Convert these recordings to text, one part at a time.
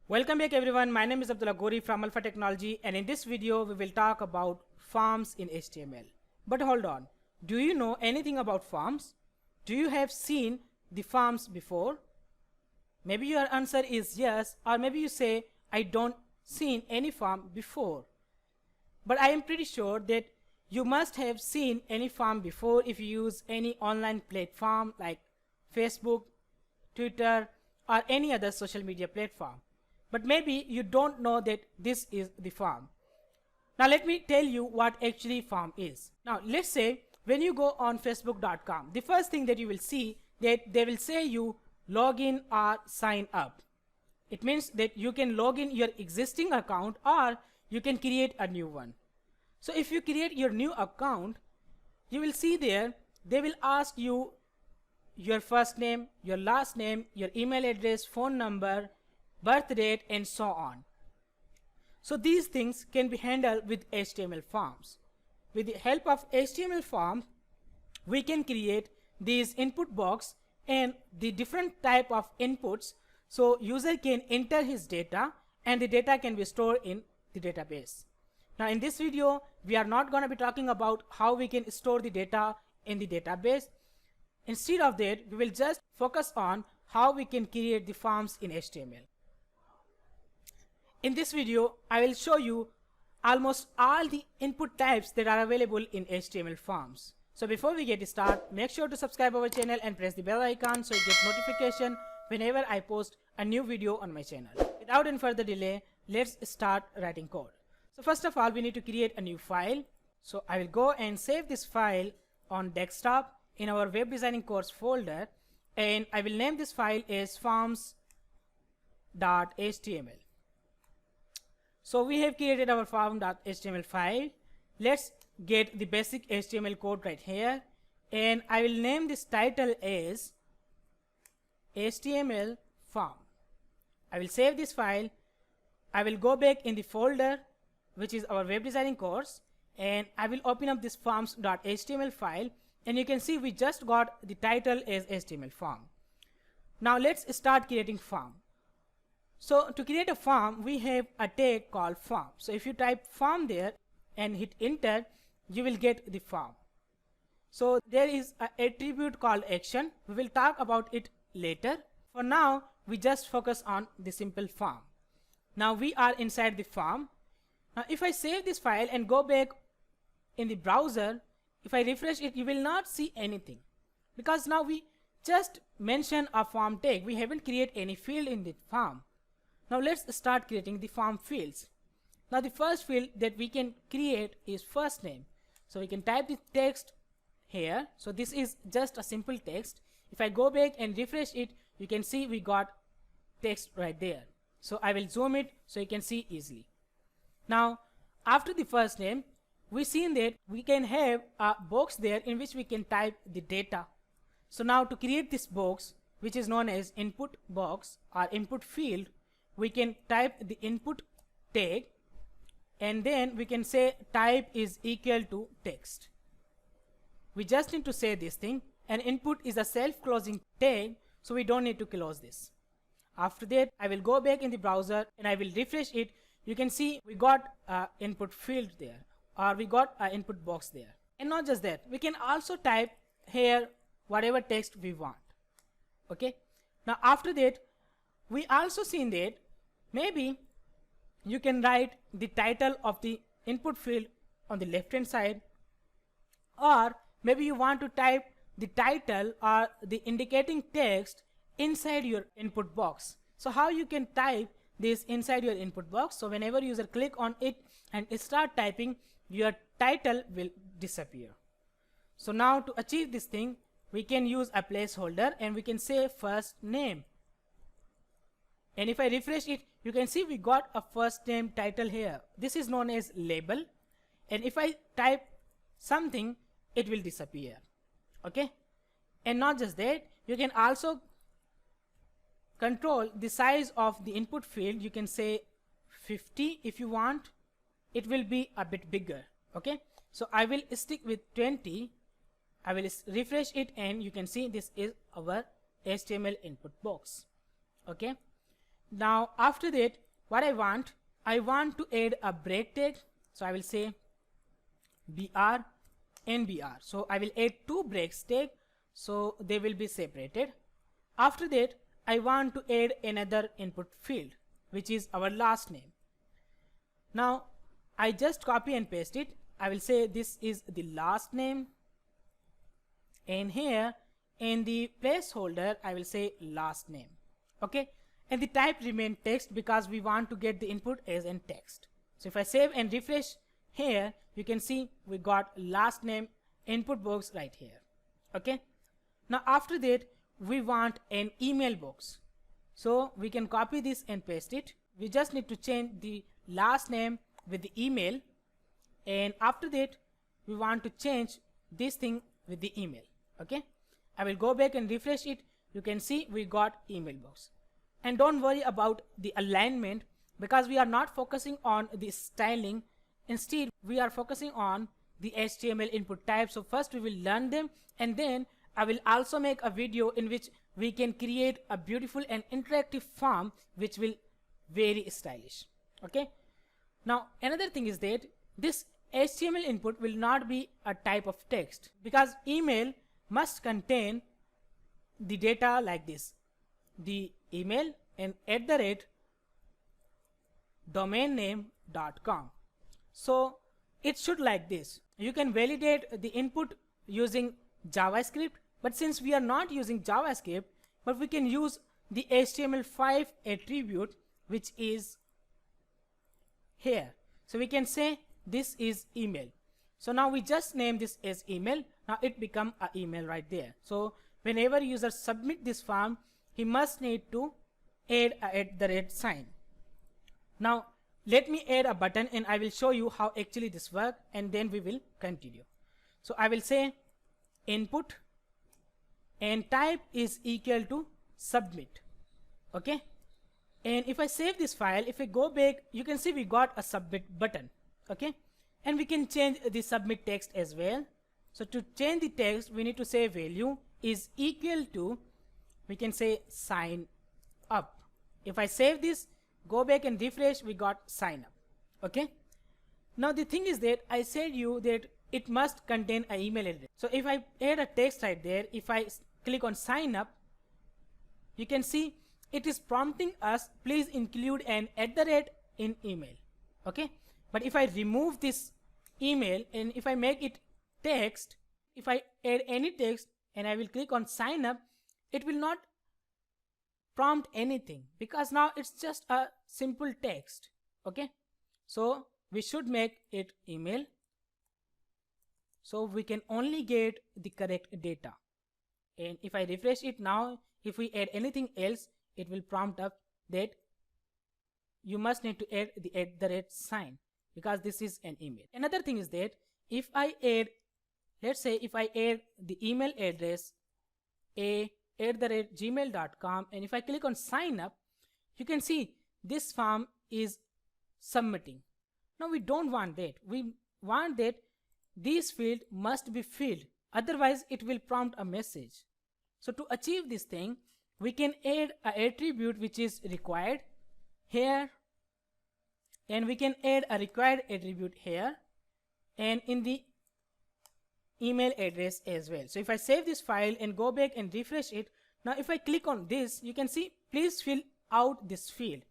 Welcome back everyone, my name is Abdullah Gori from Alpha Technology, and in this video we will talk about forms in HTML. But hold on, do you know anything about forms? Do you have seen the forms before? Maybe your answer is yes, or maybe you say I don't seen any form before. But I am pretty sure that you must have seen any form before if you use any online platform like Facebook, Twitter, or any other social media platform. But maybe you don't know that this is the form. Now let me tell you what actually form is. Now let's say when you go on facebook.com, the first thing that you will see that they will say you log in or sign up. It means that you can log in your existing account or you can create a new one. So if you create your new account, you will see there they will ask you your first name, your last name, your email address, phone number, birth date, and so on. So these things can be handled with HTML forms. With the help of HTML forms, we can create these input box and the different type of inputs, so user can enter his data and the data can be stored in the database. Now in this video we are not going to be talking about how we can store the data in the database. Instead of that, we will just focus on how we can create the forms in HTML. In this video, I will show you almost all the input types that are available in HTML forms. So before we get started, make sure to subscribe our channel and press the bell icon so you get notification whenever I post a new video on my channel. Without any further delay, let's start writing code. So first of all, we need to create a new file. So I will go and save this file on desktop in our web designing course folder, and I will name this file as forms.html. So we have created our form.html file. Let's get the basic HTML code right here, and I will name this title as HTML form. I will save this file. I will go back in the folder which is our web designing course, and I will open up this forms.html file, and you can see we just got the title as HTML form. Now let's start creating form. So to create a form, we have a tag called form. So if you type form there and hit enter, you will get the form. So there is an attribute called action. We will talk about it later. For now, we just focus on the simple form. Now we are inside the form. Now if I save this file and go back in the browser, if I refresh it, you will not see anything, because now we just mention a form tag. We haven't created any field in the form. Now let's start creating the form fields. Now the first field that we can create is first name. So we can type the text here. So this is just a simple text. If I go back and refresh it, you can see we got text right there. So I will zoom it so you can see easily. Now after the first name, we seen that we can have a box there in which we can type the data. So now to create this box, which is known as input box or input field, we can type the input tag, and then we can say type is equal to text. We just need to say this thing, and input is a self-closing tag, so we don't need to close this. After that, I will go back in the browser and I will refresh it. You can see we got an input field there, or we got an input box there. And not just that, we can also type here whatever text we want. Okay. Now after that, we also seen that maybe you can write the title of the input field on the left hand side, or maybe you want to type the title or the indicating text inside your input box. So how you can type this inside your input box? So whenever user click on it and start typing, your title will disappear. So now to achieve this thing, we can use a placeholder and we can say first name. And if I refresh it, you can see we got a first name title here. This is known as label. And if I type something, it will disappear. Okay. And not just that, you can also control the size of the input field. You can say 50 if you want. It will be a bit bigger. Okay. So I will stick with 20 I will refresh it, and you can see this is our HTML input box. Okay, now after that, what I want to add a break tag. So I will say br and br. So I will add two breaks tag, so they will be separated. After that, I want to add another input field, which is our last name. Now I just copy and paste it. I will say this is the last name, and here in the placeholder I will say last name. Okay, and the type remain text because we want to get the input as in text. So if I save and refresh, here you can see we got last name input box right here. Okay, now after that we want an email box, so we can copy this and paste it. We just need to change the last name with the email, and after that we want to change this thing with the email. Okay, I will go back and refresh it. You can see we got email box. And don't worry about the alignment, because we are not focusing on the styling. Instead we are focusing on the HTML input types. So first we will learn them, and then I will also make a video in which we can create a beautiful and interactive form which will very stylish. Okay, now another thing is that this HTML input will not be a type of text, because email must contain the data like this, the email and @domainname.com. so it should like this. You can validate the input using JavaScript, but since we are not using JavaScript, but we can use the HTML5 attribute, which is here. So we can say this is email. So now we just name this as email. Now it become a email right there. So whenever user submit this form, he must need to add a @ sign. Now let me add a button, and I will show you how actually this works, and then we will continue. So I will say input, and type is equal to submit. Okay, and if I save this file, if I go back, you can see we got a submit button. Okay, and we can change the submit text as well. So to change the text, we need to say value is equal to, we can say sign up. If I save this, go back and refresh, we got sign up. Okay, now the thing is that I said you that it must contain an email address. So if I add a text right there, if I click on sign up, you can see it is prompting us please include an @ in email. Okay, but if I remove this email and if I make it text, if I add any text and I will click on sign up, it will not prompt anything, because now it's just a simple text. Okay, so we should make it email, so we can only get the correct data. And if I refresh it now, if we add anything else, it will prompt up that you must need to add the @ sign, because this is an email. Another thing is that if I add, let's say if I add the email address @gmail.com, and if I click on sign up, you can see this form is submitting. Now we don't want that. We want that these fields must be filled, otherwise it will prompt a message. So to achieve this thing, we can add an attribute which is required here, and we can add a required attribute here and in the email address as well. So if I save this file and go back and refresh it, now if I click on this, you can see please fill out this field.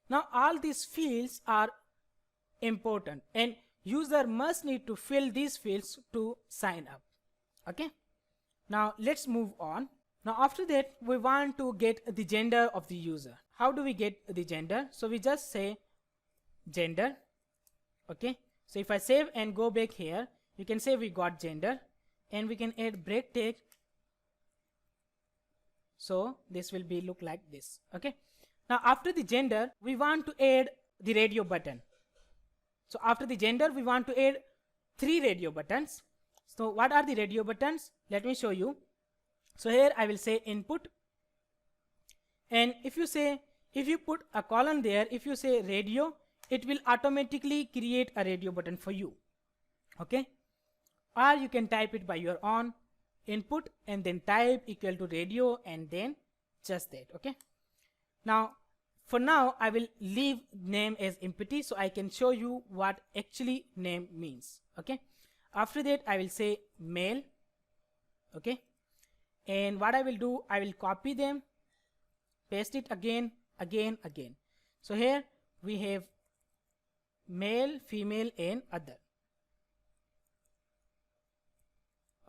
Now all these fields are important, and user must need to fill these fields to sign up. Okay, now let's move on. Now after that, we want to get the gender of the user. How do we get the gender? So we just say gender. Okay, so if I save and go back here, you can say we got gender, and we can add break tag. So this will be look like this. Okay, now after the gender, we want to add the radio button. So after the gender, we want to add 3 radio buttons. So what are the radio buttons? Let me show you. So here I will say input, and if you put a colon there, if you say radio, it will automatically create a radio button for you. Okay, or you can type it by your own. input and then type equal to radio and then just that. Okay, now for now I will leave name as empty so I can show you what actually name means. Okay, after that I will say mail. Okay, and what I will do, I will copy them, paste it again. So here we have male, female and other.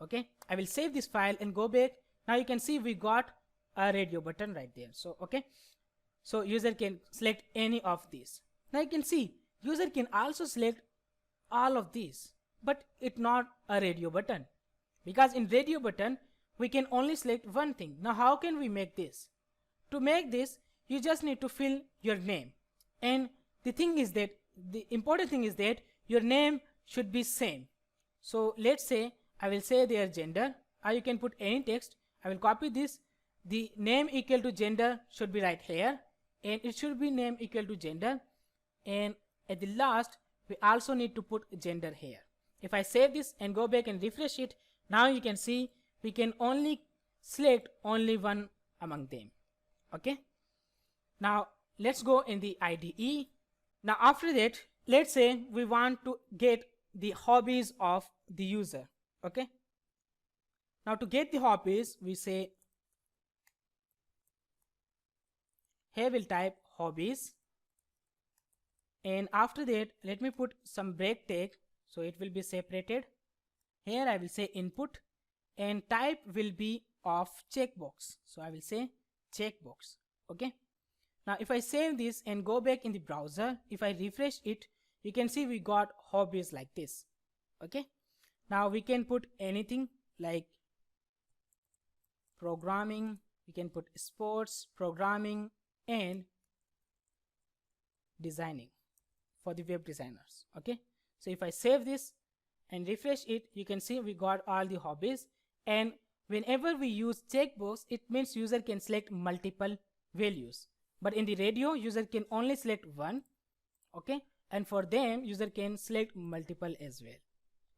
Okay, I will save this file and go back. Now you can see we got a radio button right there. So okay, so user can select any of these. Now you can see user can also select all of these, but it's not a radio button, because in radio button we can only select one thing. Now how can we make this? To make this, you just need to fill your name, and the thing is that the important thing is that your name should be same. So let's say I will say their gender, or you can put any text. I will copy this. The name equal to gender should be right here, and it should be name equal to gender, and at the last we also need to put gender here. If I save this and go back and refresh it, now you can see we can only select only one among them. Okay, now let's go in the IDE. Now after that, let's say we want to get the hobbies of the user. Okay, now to get the hobbies, we say here we'll type hobbies, and after that let me put some break tag so it will be separated. Here I will say input, and type will be of checkbox, so I will say checkbox. Okay, now if I save this and go back in the browser, if I refresh it, you can see we got hobbies like this. Okay, now we can put anything like programming, we can put sports, programming and designing for the web designers. Okay, so if I save this and refresh it, you can see we got all the hobbies, and whenever we use checkbox, it means user can select multiple values, but in the radio user can only select one. Okay, and for them user can select multiple as well.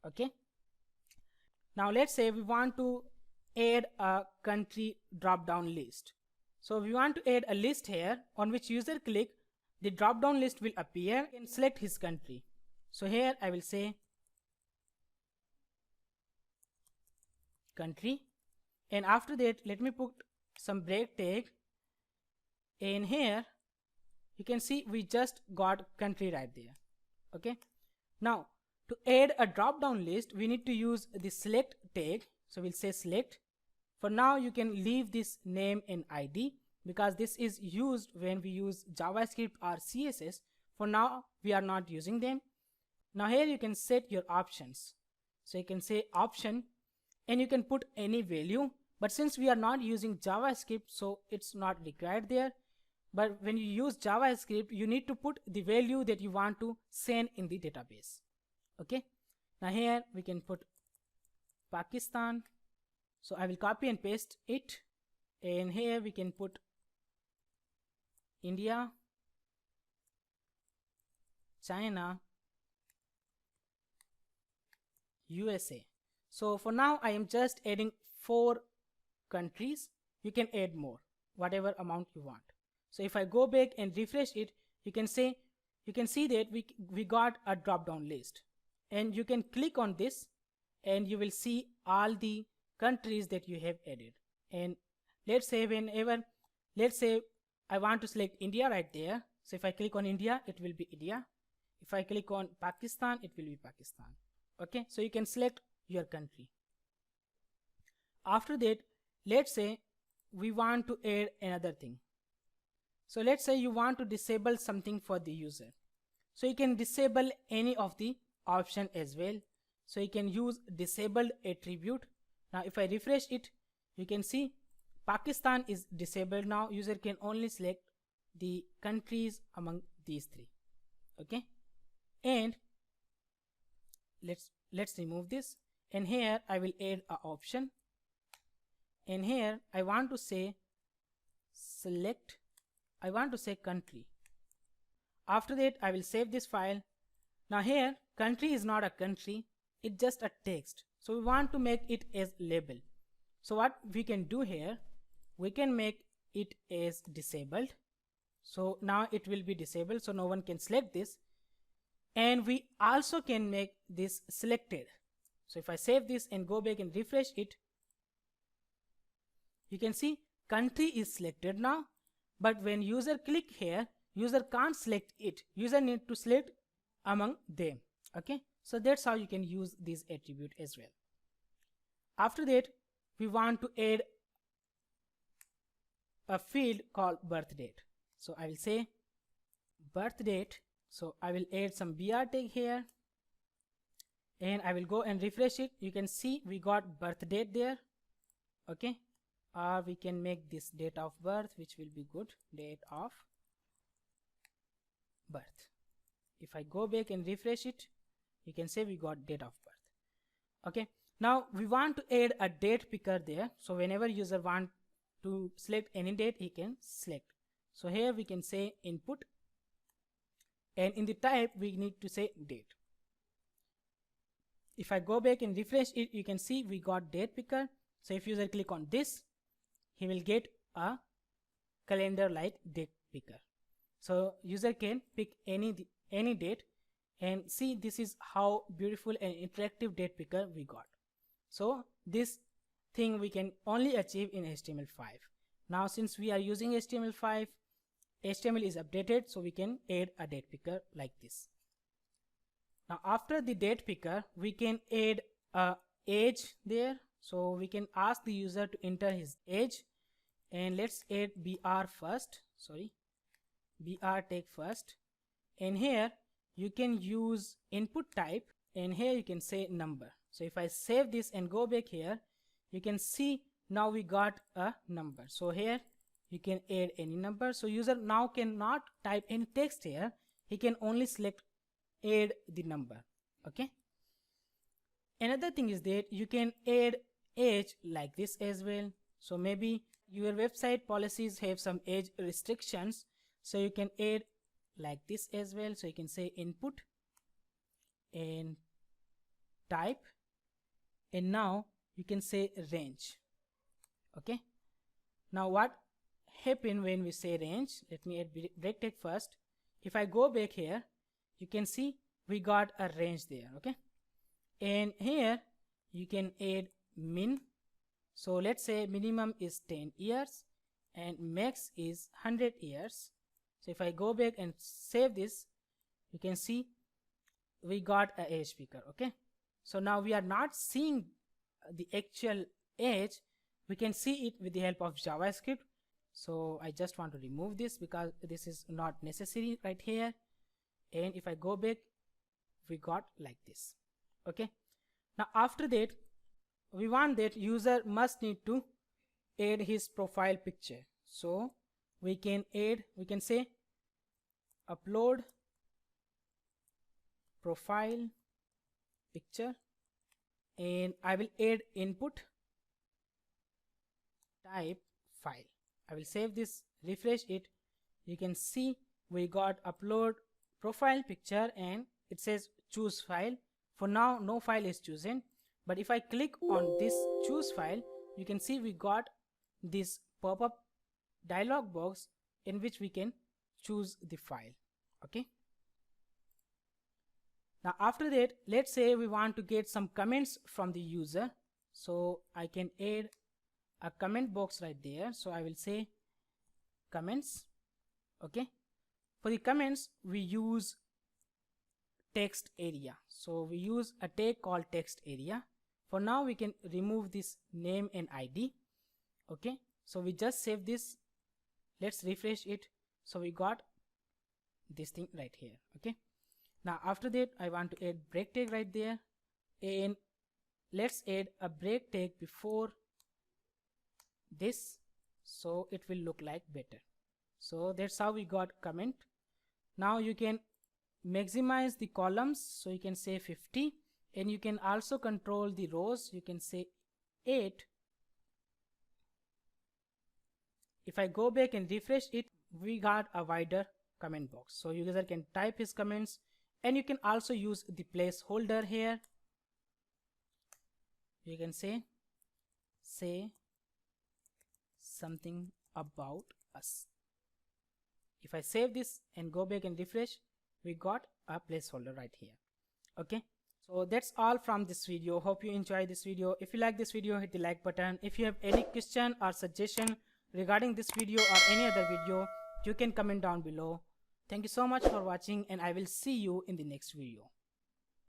Okay, now let's say we want to add a country drop down list. So we want to add a list here on which user click, the drop down list will appear and select his country. So here I will say country, and after that let me put some break tag, and here you can see we just got country right there. Okay, now to add a drop down list we need to use the select tag, so we'll say select. For now you can leave this name and ID because this is used when we use JavaScript or CSS. For now we are not using them. Now here you can set your options, so you can say option and you can put any value, but since we are not using JavaScript so it's not required there. But when you use JavaScript you need to put the value that you want to send in the database. Okay, now here we can put Pakistan, so I will copy and paste it, and here we can put India, China, USA. So for now I am just adding 4 countries. You can add more, whatever amount you want. So if I go back and refresh it, you can see that we got a drop down list, and you can click on this and you will see all the countries that you have added. And let's say let's say I want to select India right there, so if I click on India it will be India. If I click on Pakistan it will be Pakistan. Okay, so you can select your country. After that, let's say we want to add another thing. So let's say you want to disable something for the user, so you can disable any of the option as well. So you can use disabled attribute. Now if I refresh it, you can see Pakistan is disabled now. User can only select the countries among these 3. Okay, and let's remove this, and here I will add a option, and here I want to say select, I want to say country. After that I will save this file. Now here country is not a country, it's just a text, so we want to make it as label. So what we can do here, we can make it as disabled. So now it will be disabled, so no one can select this. And we also can make this selected. So if I save this and go back and refresh it, you can see country is selected now, but when user click here, user can't select it. User need to select among them. Okay, so that's how you can use this attribute as well. After that, we want to add a field called birth date. So I will say birth date. So I will add some BR tag here, and I will go and refresh it. You can see we got birth date there. Okay, or we can make this date of birth, which will be good, date of birth. If I go back and refresh it, you can say we got date of birth. Okay, now we want to add a date picker there. So whenever user want to select any date, he can select. So here we can say input, and in the type we need to say date. If I go back and refresh it, you can see we got date picker. So if user click on this, he will get a calendar like date picker. So user can pick any date, and see, this is how beautiful and interactive date picker we got. So this thing we can only achieve in HTML5. Now since we are using HTML5, HTML is updated, so we can add a date picker like this. Now after the date picker, we can add a age there. So we can ask the user to enter his age, and let's add BR first. Sorry, BR tag first. And here you can use input type, and here you can say number. So if I save this and go back here, you can see now we got a number. So here you can add any number. So user now cannot type any text here. He can only select add the number. Okay. Another thing is that you can add age like this as well. So maybe your website policies have some age restrictions, so you can add like this as well. So you can say input and type, and now you can say range. Okay, now what happen when we say range? Let me add break tag first. If I go back here, you can see we got a range there. Okay, and here you can add min. So let's say minimum is 10 years and max is 100 years. So if I go back and save this, you can see we got a age picker. Okay, so now we are not seeing the actual age, we can see it with the help of JavaScript. So I just want to remove this because this is not necessary right here. And if I go back, we got like this. Okay, now after that, we want that user must need to add his profile picture. So we can say upload profile picture, and I will add input type file. I will save this, refresh it. You can see we got upload profile picture, and it says choose file. For now no file is chosen, but if I click on this choose file, you can see we got this pop-up dialog box in which we can choose the file. Okay, now after that, let's say we want to get some comments from the user. So I can add a comment box right there. So I will say comments. Okay, for the comments we use text area. So we use a tag called text area. For now we can remove this name and ID. Okay, so we just save this. Let's refresh it. So we got this thing right here. Okay, now after that, I want to add break tag right there, and let's add a break tag before this, so it will look like better. So that's how we got comment. Now you can maximize the columns, so you can say 50, and you can also control the rows. You can say 8. If I go back and refresh it, we got a wider comment box, so user can type his comments, and you can also use the placeholder here. You can say say something about us. If I save this and go back and refresh, we got a placeholder right here. Okay, so that's all from this video. Hope you enjoy this video. If you like this video, hit the like button. If you have any question or suggestion regarding this video or any other video, you can comment down below. Thank you so much for watching, and I will see you in the next video.